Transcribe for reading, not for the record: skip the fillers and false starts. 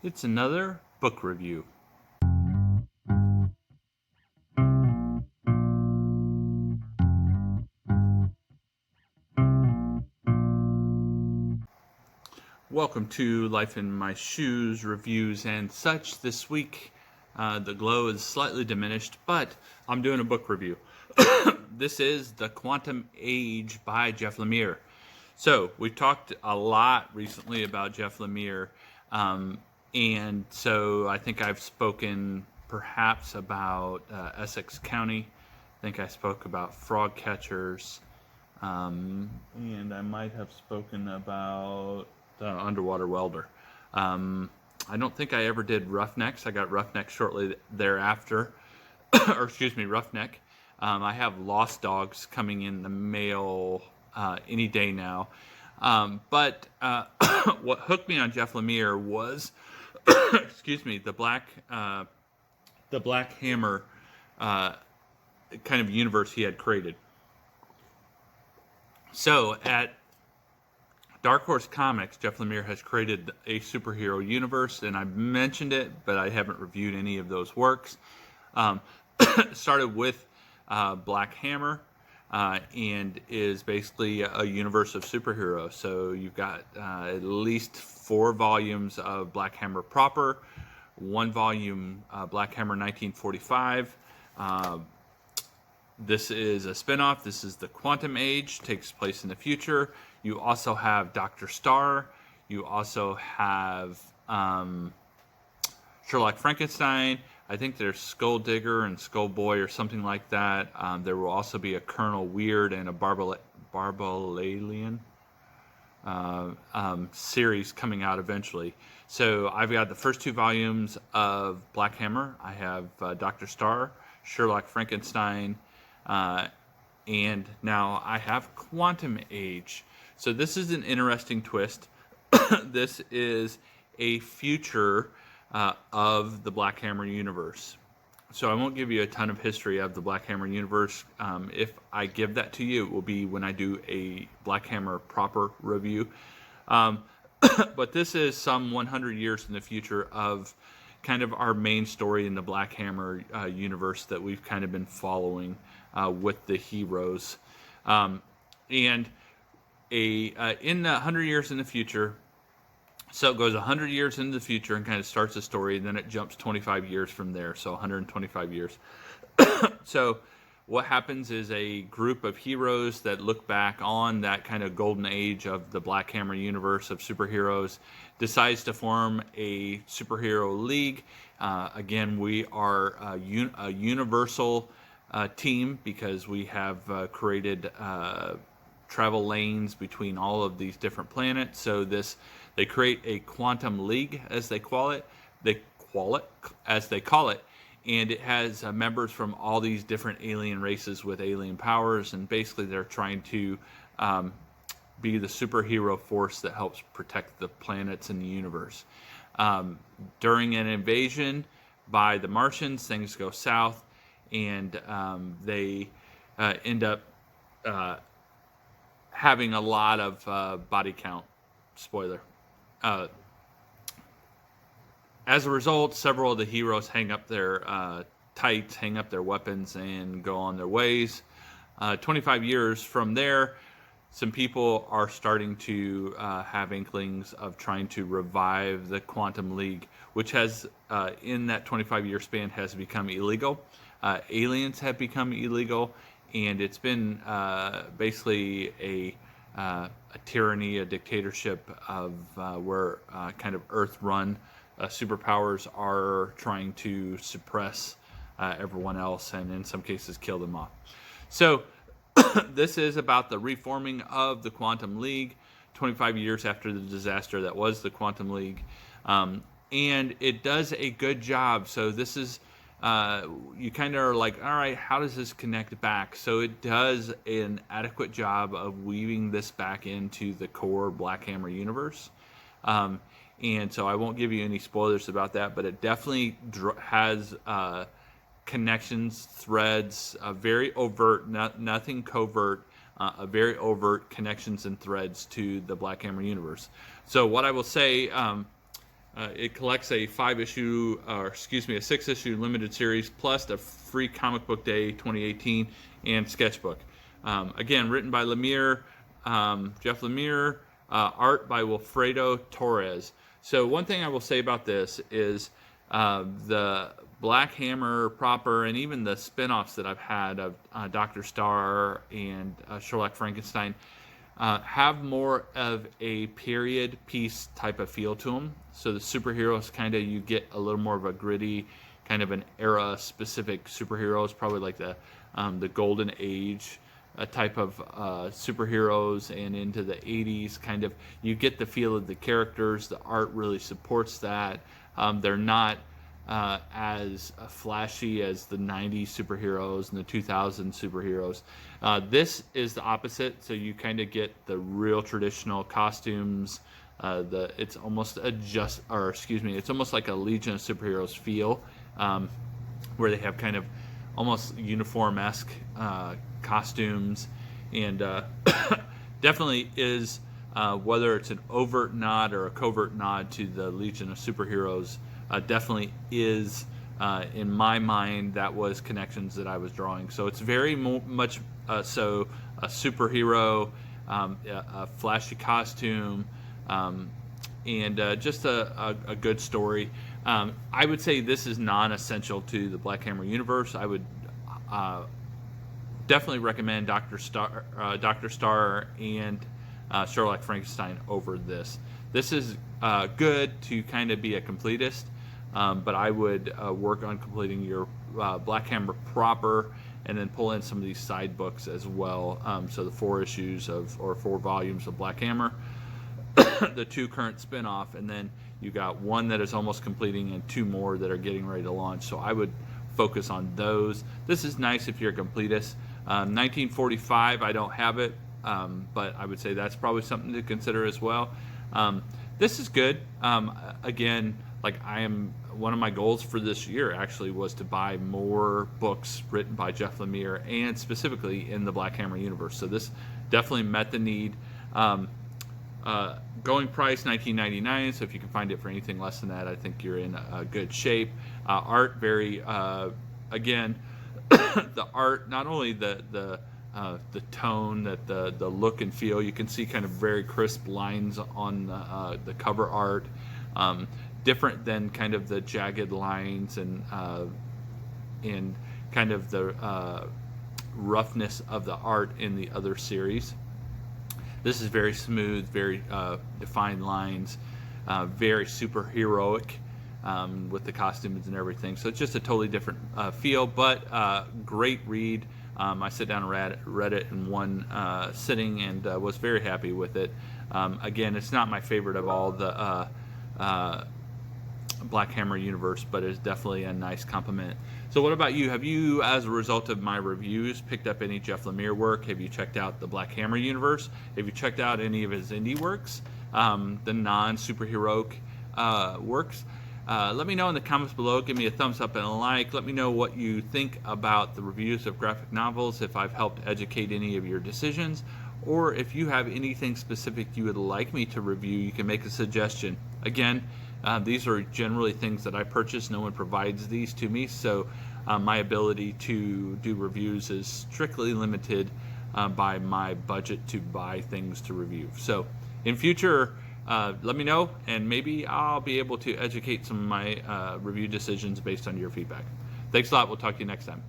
It's another book review. Welcome to Life in My Shoes, reviews and such. This week, the glow is slightly diminished, but I'm doing a book review. This is The Quantum Age by Jeff Lemire. So, we've talked a lot recently about Jeff Lemire, and so I think I've spoken perhaps about Essex County. I think I spoke about frog catchers, and I might have spoken about underwater welder. I don't think I ever did Roughnecks. I got Roughneck shortly thereafter, or excuse me, Roughneck. I have Lost Dogs coming in the mail any day now. But what hooked me on Jeff Lemire was, excuse me, the Black Hammer kind of universe he had created. So at Dark Horse Comics, Jeff Lemire has created a superhero universe, and I mentioned it, but I haven't reviewed any of those works. Started with Black Hammer, and is basically a universe of superheroes. So you've got at least 4 volumes of Black Hammer proper, 1 volume Black Hammer 1945. This is a spinoff. This is the Quantum Age, takes place in the future. You also have Dr. Starr. You also have Sherlock Frankenstein. I think there's Skull Digger and Skull Boy or something like that. There will also be a Colonel Weird and a Barbarian series coming out eventually. So I've got the first 2 volumes of Black Hammer. I have Dr. Starr, Sherlock Frankenstein, and now I have Quantum Age. So this is an interesting twist. This is a future of the Black Hammer universe. So I won't give you a ton of history of the Black Hammer universe. If I give that to you, it will be when I do a Black Hammer proper review. But this is some 100 years in the future of kind of our main story in the Black Hammer universe that we've kind of been following with the heroes. And in the 100 years in the future, so it goes 100 years into the future and kind of starts a story, and then it jumps 25 years from there, so 125 years. So what happens is a group of heroes that look back on that kind of golden age of the Black Hammer universe of superheroes decides to form a superhero league. Again, we are a universal team because we have created travel lanes between all of these different planets. So they create a quantum league, as they call it. And it has members from all these different alien races with alien powers, and basically they're trying to be the superhero force that helps protect the planets in the universe. During an invasion by the Martians, things go south, and they end up having a lot of body count. Spoiler. As a result, several of the heroes hang up their tights, hang up their weapons, and go on their ways. 25 years from there, some people are starting to have inklings of trying to revive the Quantum League, which has, in that 25-year span, has become illegal. Aliens have become illegal, and it's been basically a tyranny, a dictatorship of where kind of Earth-run superpowers are trying to suppress everyone else, and in some cases kill them off. So this is about the reforming of the Quantum League 25 years after the disaster that was the Quantum League. And it does a good job. So this is, you kind of are like, all right, how does this connect back? So it does an adequate job of weaving this back into the core Black Hammer universe. And so I won't give you any spoilers about that, but it definitely has connections, threads, very overt, nothing covert, very overt connections and threads to the Black Hammer universe. So what I will say, It collects a 6-issue limited series plus a free comic book day 2018 and sketchbook. Again, written by Lemire, Jeff Lemire, art by Wilfredo Torres. So one thing I will say about this is the Black Hammer proper and even the spin-offs that I've had of Dr. Starr and Sherlock Frankenstein have more of a period piece type of feel to them. So the superheroes kind of, you get a little more of a gritty, kind of an era specific superheroes, probably like the Golden Age type of superheroes, and into the 80s kind of, you get the feel of the characters. The art really supports that. They're not as flashy as the 90s superheroes and the 2000 superheroes. This is the opposite, so you kind of get the real traditional costumes. It's almost it's almost like a Legion of Superheroes feel, where they have kind of almost uniform-esque costumes, and definitely is, whether it's an overt nod or a covert nod to the Legion of Superheroes, definitely is, in my mind, that was connections that I was drawing. So it's very much so a superhero, a flashy costume, and just a good story. I would say this is non-essential to the Black Hammer universe. I would definitely recommend Dr. Starr and Sherlock Frankenstein over this. This is good to kind of be a completist, but I would work on completing your Black Hammer proper, and then pull in some of these side books as well. So the 4 volumes of Black Hammer, the 2 current spin-off, and then you got 1 that is almost completing and 2 more that are getting ready to launch. So I would focus on those. This is nice if you're a completist. 1945, I don't have it, but I would say that's probably something to consider as well. This is good. Again, like, one of my goals for this year actually was to buy more books written by Jeff Lemire, and specifically in the Black Hammer universe. So this definitely met the need. Going price $19.99, so if you can find it for anything less than that, I think you're in a good shape. Art, very, again, the art, not only the tone, that the look and feel, you can see kind of very crisp lines on the cover art, different than kind of the jagged lines and kind of the roughness of the art in the other series. This is very smooth, very defined lines, very superheroic with the costumes and everything. So it's just a totally different feel, but great read. I sat down and read it in one sitting, and was very happy with it. Again, it's not my favorite of all the Black Hammer universe, but it's definitely a nice compliment. So what about you? Have you, as a result of my reviews, picked up any Jeff Lemire work? Have you checked out the Black Hammer universe? Have you checked out any of his indie works, the non-superheroic works? Let me know in the comments below. Give me a thumbs up and a like. Let me know what you think about the reviews of graphic novels, if I've helped educate any of your decisions, or if you have anything specific you would like me to review, you can make a suggestion. Again, these are generally things that I purchase. No one provides these to me, so my ability to do reviews is strictly limited by my budget to buy things to review. So in future, let me know, and maybe I'll be able to educate some of my review decisions based on your feedback. Thanks a lot. We'll talk to you next time.